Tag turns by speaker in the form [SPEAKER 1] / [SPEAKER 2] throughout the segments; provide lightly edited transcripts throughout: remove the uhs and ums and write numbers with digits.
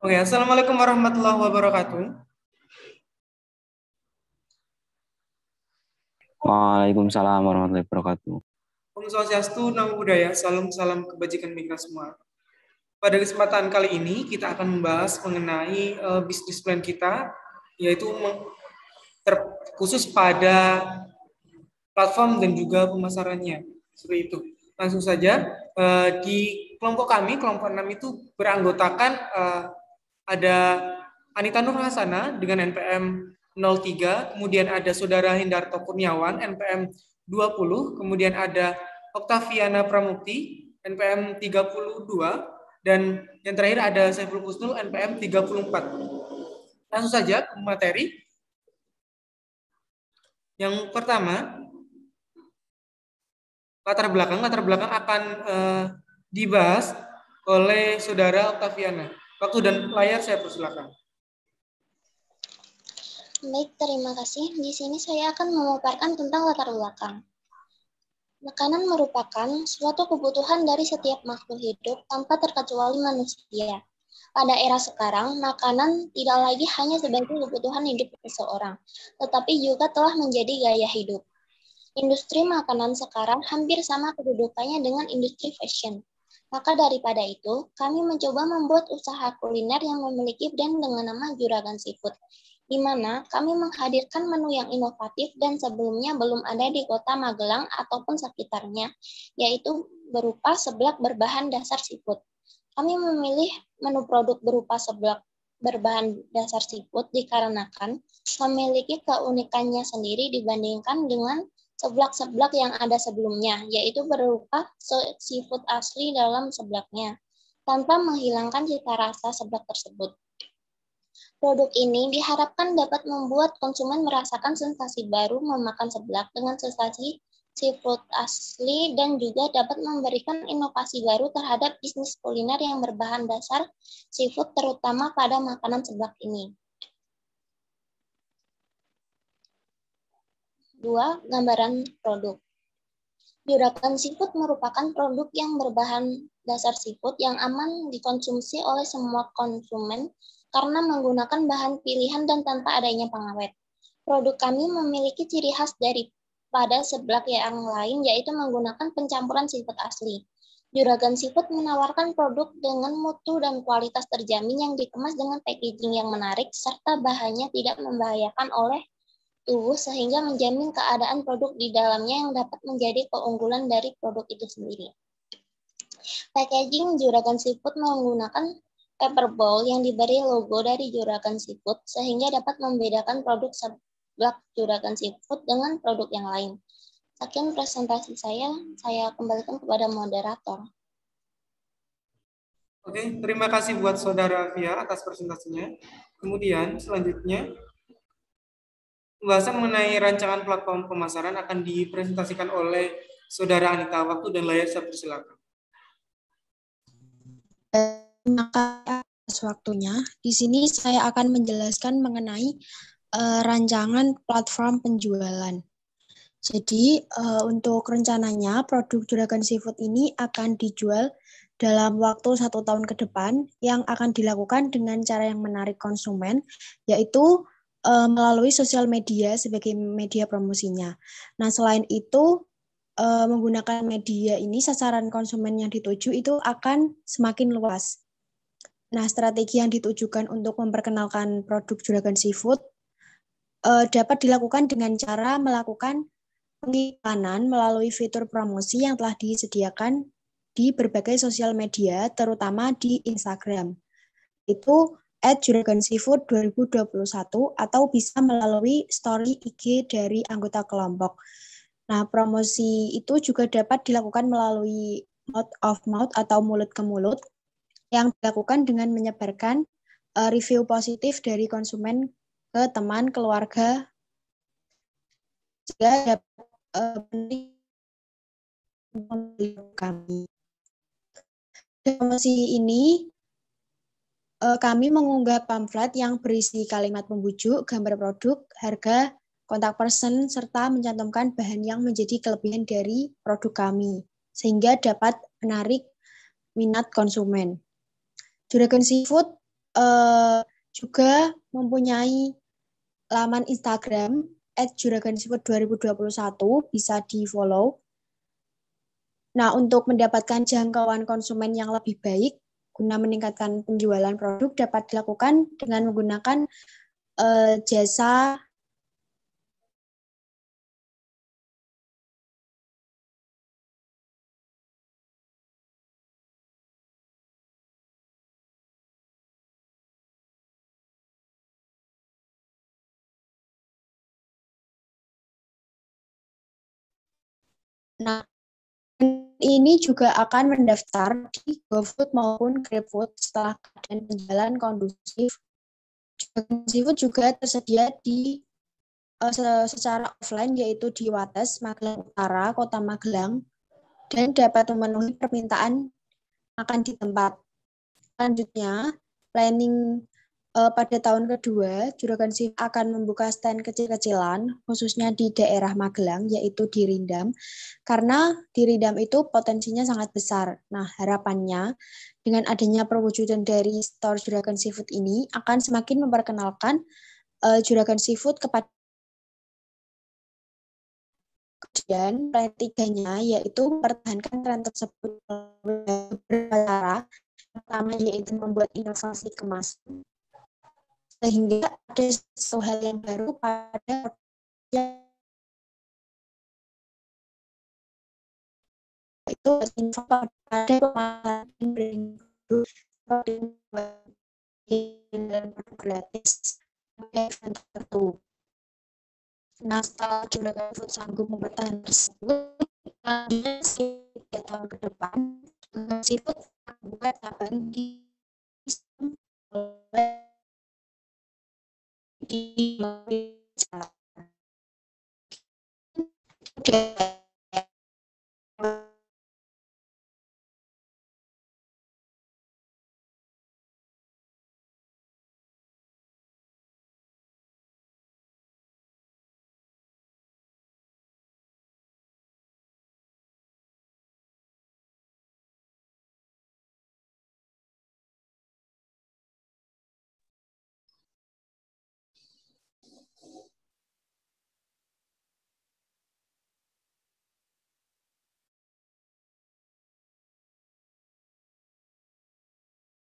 [SPEAKER 1] Oke, Assalamualaikum warahmatullahi wabarakatuh.
[SPEAKER 2] Waalaikumsalam warahmatullahi wabarakatuh.
[SPEAKER 1] Om Swastiastu, Namo Buddhaya, salam kebajikan bagi kita semua. Pada kesempatan kali ini kita akan membahas mengenai bisnis plan kita, yaitu khusus pada platform dan juga pemasarannya. Seperti itu. Langsung saja, di kelompok kami, kelompok 6 itu beranggotakan ada Anita Nur Hasana dengan NPM 03, kemudian ada Saudara Hendarto Kurniawan NPM 20, kemudian ada Oktaviana Pramukti NPM 32, dan yang terakhir ada Saiful Husnul NPM 34. Langsung saja ke materi. Yang pertama, latar belakang akan dibahas oleh Saudara Oktaviana. Waktu dan layar saya persilakan.
[SPEAKER 3] Baik, terima kasih. Di sini saya akan memaparkan tentang latar belakang. Makanan merupakan suatu kebutuhan dari setiap makhluk hidup tanpa terkecuali manusia. Pada era sekarang, makanan tidak lagi hanya sebagai kebutuhan hidup seseorang, tetapi juga telah menjadi gaya hidup. Industri makanan sekarang hampir sama kedudukannya dengan industri fashion. Maka daripada itu, kami mencoba membuat usaha kuliner yang memiliki brand dengan nama Juragan Seafood, di mana kami menghadirkan menu yang inovatif dan sebelumnya belum ada di kota Magelang ataupun sekitarnya, yaitu berupa seblak berbahan dasar seafood. Kami memilih menu produk berupa seblak berbahan dasar seafood dikarenakan memiliki keunikannya sendiri dibandingkan dengan seblak-seblak yang ada sebelumnya, yaitu berupa seafood asli dalam seblaknya, tanpa menghilangkan cita rasa seblak tersebut. Produk ini diharapkan dapat membuat konsumen merasakan sensasi baru memakan seblak dengan sensasi seafood asli dan juga dapat memberikan inovasi baru terhadap bisnis kuliner yang berbahan dasar seafood terutama pada makanan seblak ini. 2. Gambaran produk. Juragan Seafood merupakan produk yang berbahan dasar seafood yang aman dikonsumsi oleh semua konsumen karena menggunakan bahan pilihan dan tanpa adanya pengawet. Produk kami memiliki ciri khas daripada seblak yang lain, yaitu menggunakan pencampuran seafood asli. Juragan Seafood menawarkan produk dengan mutu dan kualitas terjamin yang dikemas dengan packaging yang menarik, serta bahannya tidak membahayakan oleh tubuh sehingga menjamin keadaan produk di dalamnya yang dapat menjadi keunggulan dari produk itu sendiri. Packaging Juragan Seafood menggunakan paper bowl yang diberi logo dari Juragan Seafood sehingga dapat membedakan produk seblak Juragan Seafood dengan produk yang lain. Sekian presentasi saya kembalikan kepada moderator.
[SPEAKER 1] Oke, terima kasih buat Saudara Via atas presentasinya. Kemudian selanjutnya pembahasan mengenai rancangan platform pemasaran akan dipresentasikan oleh Saudara Anita. Waktu dan layar saya persilakan.
[SPEAKER 4] Terima kasih atas waktunya. Di sini saya akan menjelaskan mengenai rancangan platform penjualan. Jadi untuk rencananya produk Juragan Seafood ini akan dijual dalam waktu 1 tahun ke depan yang akan dilakukan dengan cara yang menarik konsumen, yaitu melalui sosial media sebagai media promosinya. Nah, selain itu menggunakan media ini sasaran konsumen yang dituju itu akan semakin luas. Nah, strategi yang ditujukan untuk memperkenalkan produk Juragan Seafood dapat dilakukan dengan cara melakukan pengiklanan melalui fitur promosi yang telah disediakan di berbagai sosial media, terutama di Instagram. Itu @juraganseafood 2021 atau bisa melalui story IG dari anggota kelompok. Nah, promosi itu juga dapat dilakukan melalui mouth of mouth atau mulut ke mulut yang dilakukan dengan menyebarkan review positif dari konsumen ke teman, keluarga, sehingga dapat kami. Promosi ini kami mengunggah pamflet yang berisi kalimat pembujuk, gambar produk, harga, kontak person, serta mencantumkan bahan yang menjadi kelebihan dari produk kami. sehingga dapat menarik minat konsumen. Juragan Seafood juga mempunyai laman Instagram @juraganseafood2021, bisa di-follow. Nah, untuk mendapatkan jangkauan konsumen yang lebih baik, guna meningkatkan penjualan produk dapat dilakukan dengan menggunakan jasa Nah, ini juga akan mendaftar di GoFood maupun GrabFood setelah keadaan penjualan kondusif. Juragan Seafood juga tersedia di secara offline, yaitu di Wates, Magelang Utara, Kota Magelang, dan dapat memenuhi permintaan makan di tempat. Selanjutnya, planning pada tahun kedua, Juragan Seafood akan membuka stand kecil-kecilan, khususnya di daerah Magelang, yaitu di Rindam, karena di Rindam itu potensinya sangat besar. Nah, harapannya dengan adanya perwujudan dari store Juragan Seafood ini akan semakin memperkenalkan Juragan Seafood kepada. Kemudian plan tiganya yaitu mempertahankan tren tersebut beberapa cara. Pertama yaitu membuat inovasi kemasan, sehingga ada sesuatu hal yang baru pada itu info pada pemasaran dan produk gratis event tertentu. Nah, setelah Juragan Food sanggup mempertahankan tersebut, selanjutnya 3 tahun ke depan, Juragan Seafood akan membuka cabang di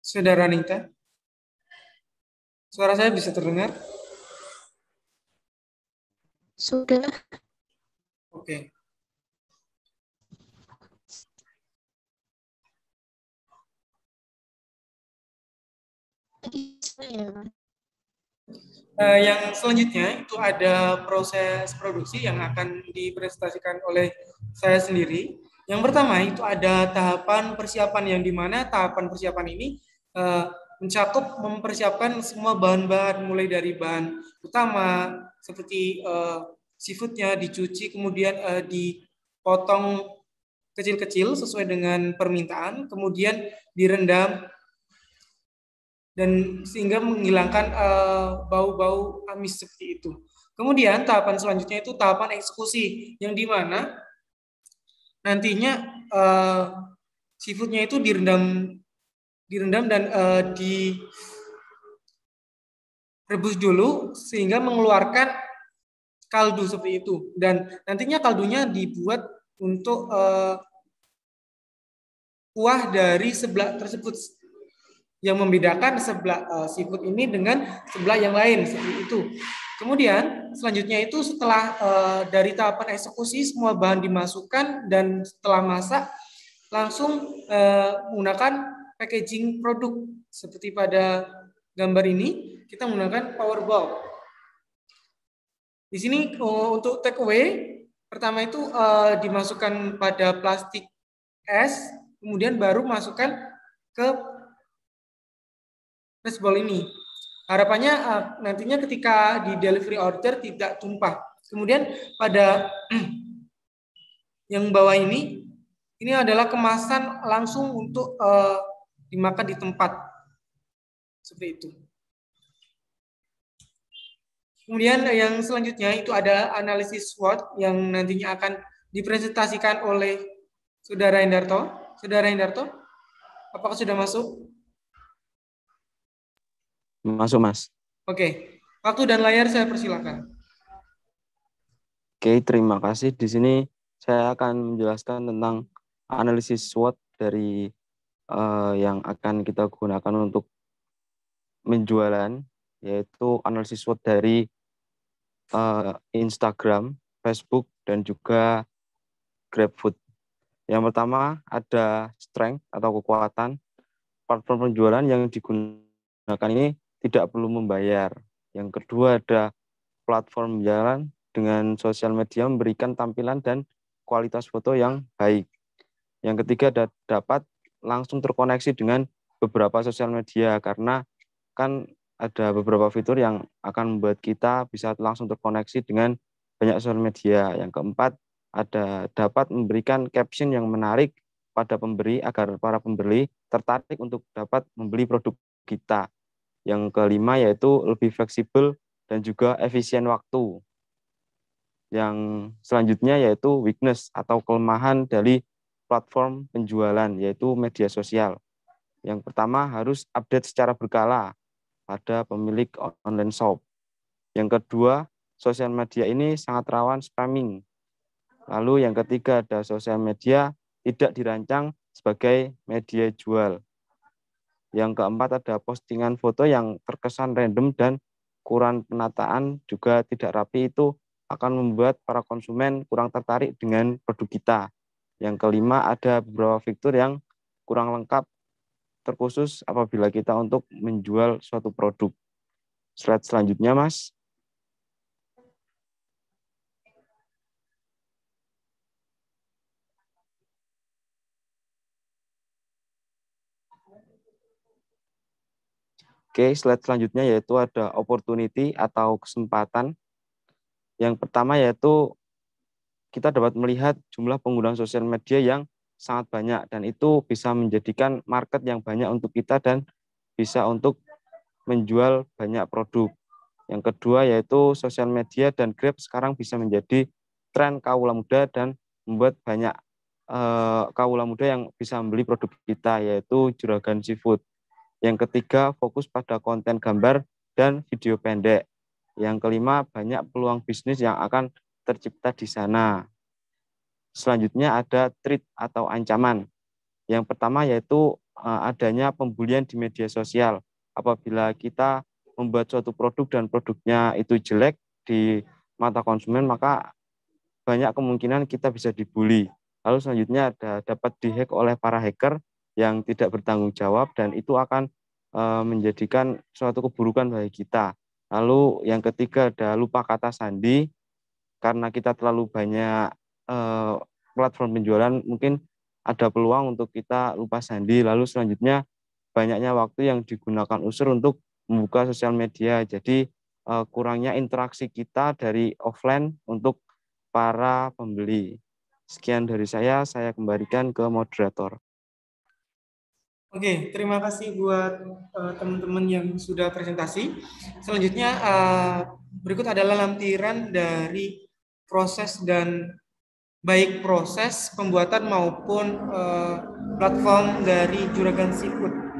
[SPEAKER 1] Saudara Nita, suara saya bisa terdengar?
[SPEAKER 4] Sudah.
[SPEAKER 1] Oke. Yang selanjutnya itu ada proses produksi yang akan dipresentasikan oleh saya sendiri. Yang pertama itu ada tahapan persiapan, yang dimana tahapan persiapan ini mencakup mempersiapkan semua bahan-bahan, mulai dari bahan utama seperti seafoodnya dicuci, kemudian dipotong kecil-kecil sesuai dengan permintaan, kemudian direndam dan sehingga menghilangkan bau-bau amis seperti itu. Kemudian tahapan selanjutnya itu tahapan eksekusi, yang dimana nantinya seafoodnya itu direndam dan direbus dulu sehingga mengeluarkan kaldu seperti itu, dan nantinya kaldunya dibuat untuk kuah dari seblak tersebut, yang membedakan seblak seafood ini dengan seblak yang lain seperti itu. Kemudian selanjutnya itu setelah dari tahapan eksekusi semua bahan dimasukkan, dan setelah masak langsung menggunakan packaging produk seperti pada gambar ini, kita menggunakan power bowl. Di sini untuk take away pertama itu dimasukkan pada plastik es, kemudian baru masukkan ke fishbowl ini. Harapannya nantinya ketika di delivery order tidak tumpah. Kemudian pada yang bawah ini adalah kemasan langsung untuk dimakan di tempat. Seperti itu. Kemudian yang selanjutnya itu ada analisis SWOT yang nantinya akan dipresentasikan oleh Saudara Indarto, apakah sudah masuk?
[SPEAKER 2] Masuk, Mas.
[SPEAKER 1] Oke, waktu dan layar saya persilakan.
[SPEAKER 2] Oke, terima kasih. Di sini saya akan menjelaskan tentang analisis SWOT dari yang akan kita gunakan untuk menjualan, yaitu analisis SWOT dari Instagram, Facebook, dan juga GrabFood. Yang pertama ada strength atau kekuatan. Platform penjualan yang digunakan ini tidak perlu membayar. Yang kedua ada platform penjualan dengan sosial media memberikan tampilan dan kualitas foto yang baik. Yang ketiga dapat langsung terkoneksi dengan beberapa sosial media karena kan ada beberapa fitur yang akan membuat kita bisa langsung terkoneksi dengan banyak sosial media. Yang keempat ada dapat memberikan caption yang menarik pada pemberi agar para pembeli tertarik untuk dapat membeli produk kita. Yang kelima yaitu lebih fleksibel dan juga efisien waktu. Yang selanjutnya yaitu weakness atau kelemahan dari platform penjualan, yaitu media sosial. Yang pertama harus update secara berkala pada pemilik online shop. Yang kedua, sosial media ini sangat rawan spamming. Lalu yang ketiga ada sosial media tidak dirancang sebagai media jual. Yang keempat ada postingan foto yang terkesan random dan kurang penataan juga tidak rapi, itu akan membuat para konsumen kurang tertarik dengan produk kita. Yang kelima ada beberapa fitur yang kurang lengkap terkhusus apabila kita untuk menjual suatu produk. Slide selanjutnya, Mas. Oke, slide selanjutnya yaitu ada opportunity atau kesempatan. Yang pertama yaitu kita dapat melihat jumlah pengguna sosial media yang sangat banyak dan itu bisa menjadikan market yang banyak untuk kita dan bisa untuk menjual banyak produk. Yang kedua yaitu sosial media dan Grab sekarang bisa menjadi tren kaula muda dan membuat banyak kaula muda yang bisa membeli produk kita, yaitu Juragan Seafood. Yang ketiga fokus pada konten gambar dan video pendek. Yang kelima banyak peluang bisnis yang akan tercipta di sana. Selanjutnya ada threat atau ancaman. Yang pertama yaitu adanya pembulian di media sosial. Apabila kita membuat suatu produk dan produknya itu jelek di mata konsumen, maka banyak kemungkinan kita bisa dibully. Lalu selanjutnya dapat dihack oleh para hacker yang tidak bertanggung jawab dan itu akan menjadikan suatu keburukan bagi kita. Lalu yang ketiga ada lupa kata sandi, karena kita terlalu banyak platform penjualan mungkin ada peluang untuk kita lupa sandi. Lalu selanjutnya banyaknya waktu yang digunakan user untuk membuka sosial media. Jadi kurangnya interaksi kita dari offline untuk para pembeli. Sekian dari saya kembalikan ke moderator.
[SPEAKER 1] Oke, terima kasih buat teman-teman yang sudah presentasi. Selanjutnya berikut adalah lampiran dari proses dan baik proses pembuatan maupun platform dari Juragan Seafood.